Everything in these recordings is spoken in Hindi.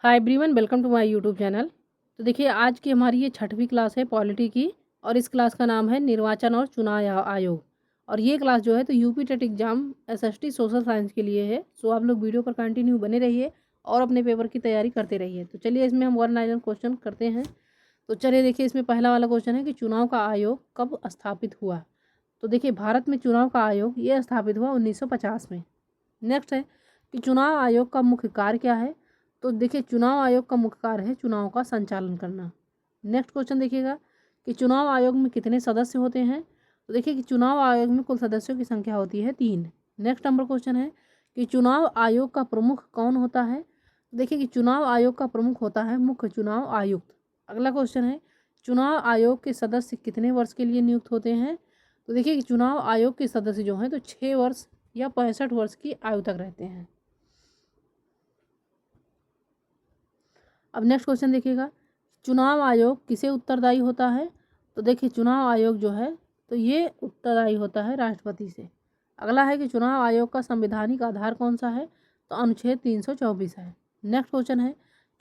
Hi everyone, welcome to my YouTube channel. तो देखिए, आज की हमारी ये 6वीं क्लास है पॉलिटी की। और इस क्लास का नाम है निर्वाचन और चुनाव आयोग। और ये क्लास जो है तो UP TET exam SST social science के लिए है। सो आप लोग वीडियो पर कंटिन्यू बने रहिए और अपने पेपर की तैयारी करते रहिए। तो चलिए, इसमें हम 1 क्वेश्चन करते हैं। तो चलिए देखिए, इसमें पहला वाला क्वेश्चन है कि चुनाव का आयोग कब स्थापित हुआ। तो देखिए, भारत में चुनाव का आयोग ये स्थापित हुआ 1950 में। नेक्स्ट है कि चुनाव आयोग का मुख्य कार्य क्या है। तो देखिए, चुनाव आयोग का मुख्य कार्य है चुनाव का संचालन करना। नेक्स्ट क्वेश्चन देखिएगा कि चुनाव आयोग में कितने सदस्य होते हैं। तो देखिए कि चुनाव आयोग में कुल सदस्यों की संख्या होती है 3। नेक्स्ट नंबर क्वेश्चन है कि चुनाव आयोग का प्रमुख कौन होता है। तो देखिए कि चुनाव आयोग का प्रमुख होता है मुख्य चुनाव आयुक्त। अगला क्वेश्चन है, चुनाव आयोग के सदस्य कितने वर्ष के लिए नियुक्त होते हैं। तो देखिए कि चुनाव आयोग के सदस्य जो हैं तो 6 वर्ष या 65 वर्ष की आयु तक रहते हैं। अब नेक्स्ट क्वेश्चन देखिएगा, चुनाव आयोग किसे उत्तरदायी होता है। तो देखिए, चुनाव आयोग जो है तो ये उत्तरदायी होता है राष्ट्रपति से। अगला है कि चुनाव आयोग का संवैधानिक आधार कौन सा है। तो अनुच्छेद 324 है। नेक्स्ट क्वेश्चन है,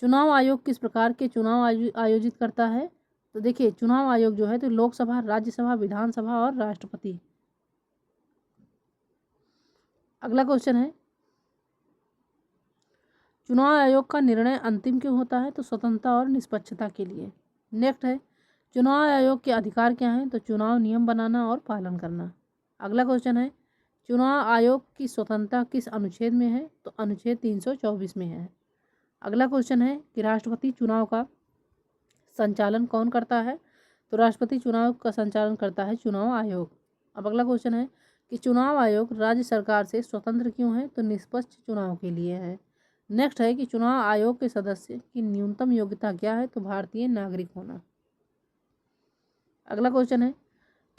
चुनाव आयोग किस प्रकार के चुनाव आयोजित करता है। तो देखिए, चुनाव आयोग जो है तो लोकसभा, राज्यसभा, विधानसभा और राष्ट्रपति। अगला क्वेश्चन है, चुनाव आयोग का निर्णय अंतिम क्यों होता है। तो स्वतंत्रता और निष्पक्षता के लिए। नेक्स्ट है, चुनाव आयोग के अधिकार क्या हैं। तो चुनाव नियम बनाना और पालन करना। अगला क्वेश्चन है, चुनाव आयोग की स्वतंत्रता किस अनुच्छेद में है। तो अनुच्छेद 324 में है। अगला क्वेश्चन है कि राष्ट्रपति चुनाव का संचालन कौन करता है। तो राष्ट्रपति चुनाव का संचालन करता है चुनाव आयोग। अब अगला क्वेश्चन है कि चुनाव आयोग राज्य सरकार से स्वतंत्र क्यों है। तो निष्पक्ष चुनाव के लिए है। नेक्स्ट है कि चुनाव आयोग के सदस्य की न्यूनतम योग्यता क्या है। तो भारतीय नागरिक होना। अगला क्वेश्चन है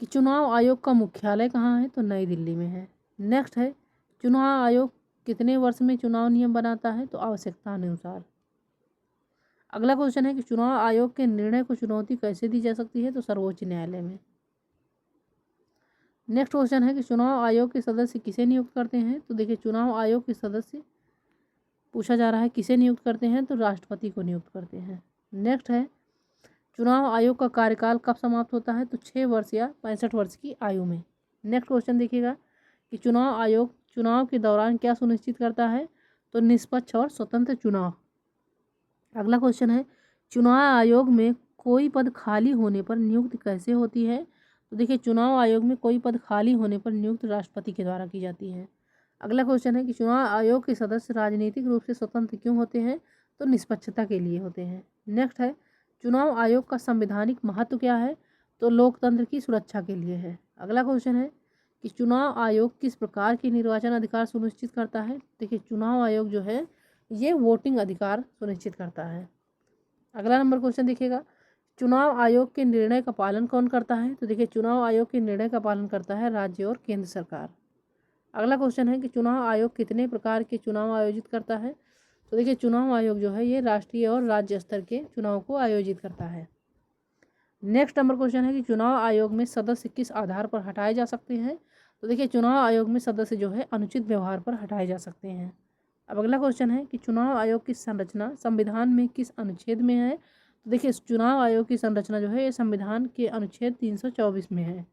कि चुनाव आयोग का मुख्यालय कहाँ है। तो नई दिल्ली में है। नेक्स्ट है, चुनाव आयोग कितने वर्ष में चुनाव नियम बनाता है। तो आवश्यकता अनुसार। अगला क्वेश्चन है कि चुनाव आयोग के निर्णय को चुनौती कैसे दी जा सकती है। तो सर्वोच्च न्यायालय में। नेक्स्ट क्वेश्चन है कि चुनाव आयोग के सदस्य किसे नियुक्त करते हैं। तो देखिए, चुनाव आयोग के सदस्य पूछा जा रहा है किसे नियुक्त करते हैं। तो राष्ट्रपति को नियुक्त करते हैं। नेक्स्ट है, चुनाव आयोग का कार्यकाल कब समाप्त होता है। तो 6 वर्ष या 65 वर्ष की आयु में। नेक्स्ट क्वेश्चन देखिएगा कि चुनाव आयोग चुनाव के दौरान क्या सुनिश्चित करता है। तो निष्पक्ष और स्वतंत्र चुनाव। अगला क्वेश्चन है, चुनाव आयोग में कोई पद खाली होने पर नियुक्ति कैसे होती है। तो देखिए, चुनाव आयोग में कोई पद खाली होने पर नियुक्त राष्ट्रपति के द्वारा की जाती है। अगला क्वेश्चन है कि चुनाव आयोग के सदस्य राजनीतिक रूप से स्वतंत्र क्यों होते हैं। तो निष्पक्षता के लिए होते हैं। नेक्स्ट है, चुनाव आयोग का संवैधानिक महत्व क्या है। तो लोकतंत्र की सुरक्षा के लिए है। अगला क्वेश्चन है कि चुनाव आयोग किस प्रकार के निर्वाचन अधिकार सुनिश्चित करता है। देखिए, चुनाव आयोग जो है ये वोटिंग अधिकार सुनिश्चित करता है। अगला नंबर क्वेश्चन देखिएगा, चुनाव आयोग के निर्णय का पालन कौन करता है। तो देखिए, चुनाव आयोग के निर्णय का पालन करता है राज्य और केंद्र सरकार। अगला क्वेश्चन है कि चुनाव आयोग कितने प्रकार के चुनाव आयोजित करता है। तो देखिए, चुनाव आयोग जो है ये राष्ट्रीय और राज्य स्तर के चुनाव को आयोजित करता है। नेक्स्ट नंबर क्वेश्चन है कि चुनाव आयोग में सदस्य किस आधार पर हटाए जा सकते हैं। तो देखिए, चुनाव आयोग में सदस्य जो है अनुचित व्यवहार पर हटाए जा सकते हैं। अब अगला क्वेश्चन है कि चुनाव आयोग की संरचना संविधान में किस अनुच्छेद में है। तो देखिए, चुनाव आयोग की संरचना जो है ये संविधान के अनुच्छेद 324 में है।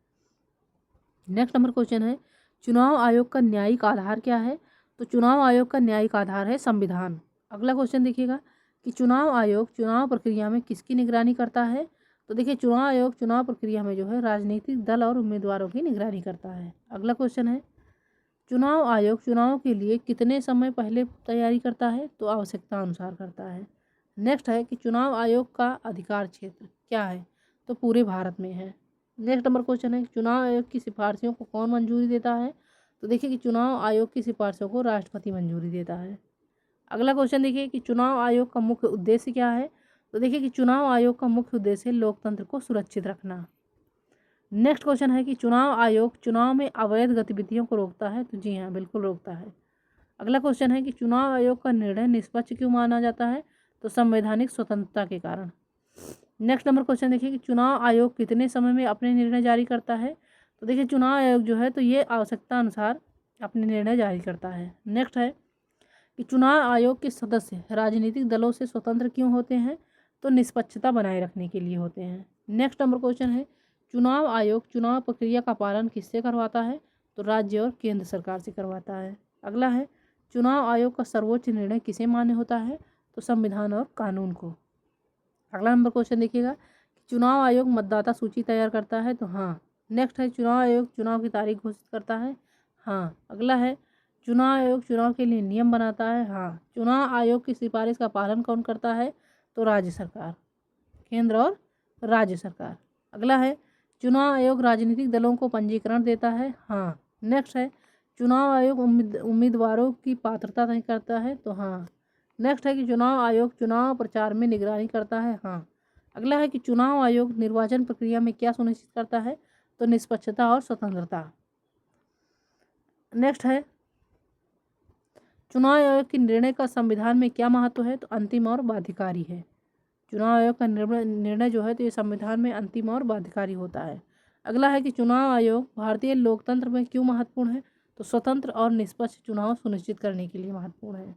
नेक्स्ट नंबर क्वेश्चन है, चुनाव आयोग का न्यायिक आधार क्या है। तो चुनाव आयोग का न्यायिक आधार है संविधान। अगला क्वेश्चन देखिएगा कि चुनाव आयोग चुनाव प्रक्रिया में किसकी निगरानी करता है। तो देखिए, चुनाव आयोग चुनाव प्रक्रिया में जो है राजनीतिक दल और उम्मीदवारों की निगरानी करता है। अगला क्वेश्चन है, चुनाव आयोग चुनाव के लिए कितने समय पहले तैयारी करता है। तो आवश्यकता अनुसार करता है। नेक्स्ट है कि चुनाव आयोग का अधिकार क्षेत्र क्या है। तो पूरे भारत में है। नेक्स्ट नंबर क्वेश्चन है कि चुनाव आयोग की सिफारिशों को कौन मंजूरी देता है। तो देखिए कि चुनाव आयोग की सिफारिशों को राष्ट्रपति मंजूरी देता है। अगला क्वेश्चन देखिए कि चुनाव आयोग का मुख्य उद्देश्य क्या है। तो देखिए कि चुनाव आयोग का मुख्य उद्देश्य है लोकतंत्र को सुरक्षित रखना। नेक्स्ट क्वेश्चन है कि चुनाव आयोग चुनाव में अवैध गतिविधियों को रोकता है। तो जी हाँ, बिल्कुल रोकता है। अगला क्वेश्चन है कि चुनाव आयोग का निर्णय निष्पक्ष क्यों माना जाता है। तो संवैधानिक स्वतंत्रता के कारण। नेक्स्ट नंबर क्वेश्चन देखिए कि चुनाव आयोग कितने समय में अपने निर्णय जारी करता है। तो देखिए, चुनाव आयोग जो है तो ये आवश्यकता अनुसार अपने निर्णय जारी करता है। नेक्स्ट है कि चुनाव आयोग के सदस्य राजनीतिक दलों से स्वतंत्र क्यों होते हैं? तो निष्पक्षता बनाए रखने के लिए होते हैं। नेक्स्ट नंबर क्वेश्चन है, चुनाव आयोग चुनाव प्रक्रिया का पालन किससे करवाता है? तो राज्य और केंद्र सरकार से करवाता है। अगला है, चुनाव आयोग का सर्वोच्च निर्णय किसे मान्य होता है? तो संविधान और कानून को। अगला नंबर क्वेश्चन देखिएगा, चुनाव आयोग मतदाता सूची तैयार करता है? तो हाँ। नेक्स्ट है, चुनाव आयोग चुनाव की तारीख घोषित करता है? हाँ। अगला है, चुनाव आयोग चुनाव के लिए नियम बनाता है? हाँ। चुनाव आयोग की सिफारिश का पालन कौन करता है? तो राज्य सरकार, केंद्र और राज्य सरकार। अगला है, चुनाव आयोग राजनीतिक दलों को पंजीकरण देता है? हाँ। नेक्स्ट है, चुनाव आयोग उम्मीदवारों की पात्रता तय करता है? तो हाँ। नेक्स्ट है कि चुनाव आयोग चुनाव प्रचार में निगरानी करता है? हाँ। अगला है कि चुनाव आयोग निर्वाचन प्रक्रिया में क्या सुनिश्चित करता है? तो निष्पक्षता और स्वतंत्रता। नेक्स्ट है, चुनाव आयोग के निर्णय का संविधान में क्या महत्व है? तो अंतिम और बाध्यकारी है। चुनाव आयोग का निर्णय जो है तो ये संविधान में अंतिम और बाध्यकारी होता है। अगला है कि चुनाव आयोग भारतीय लोकतंत्र में क्यों महत्वपूर्ण है? तो स्वतंत्र और निष्पक्ष चुनाव सुनिश्चित करने के लिए महत्वपूर्ण है।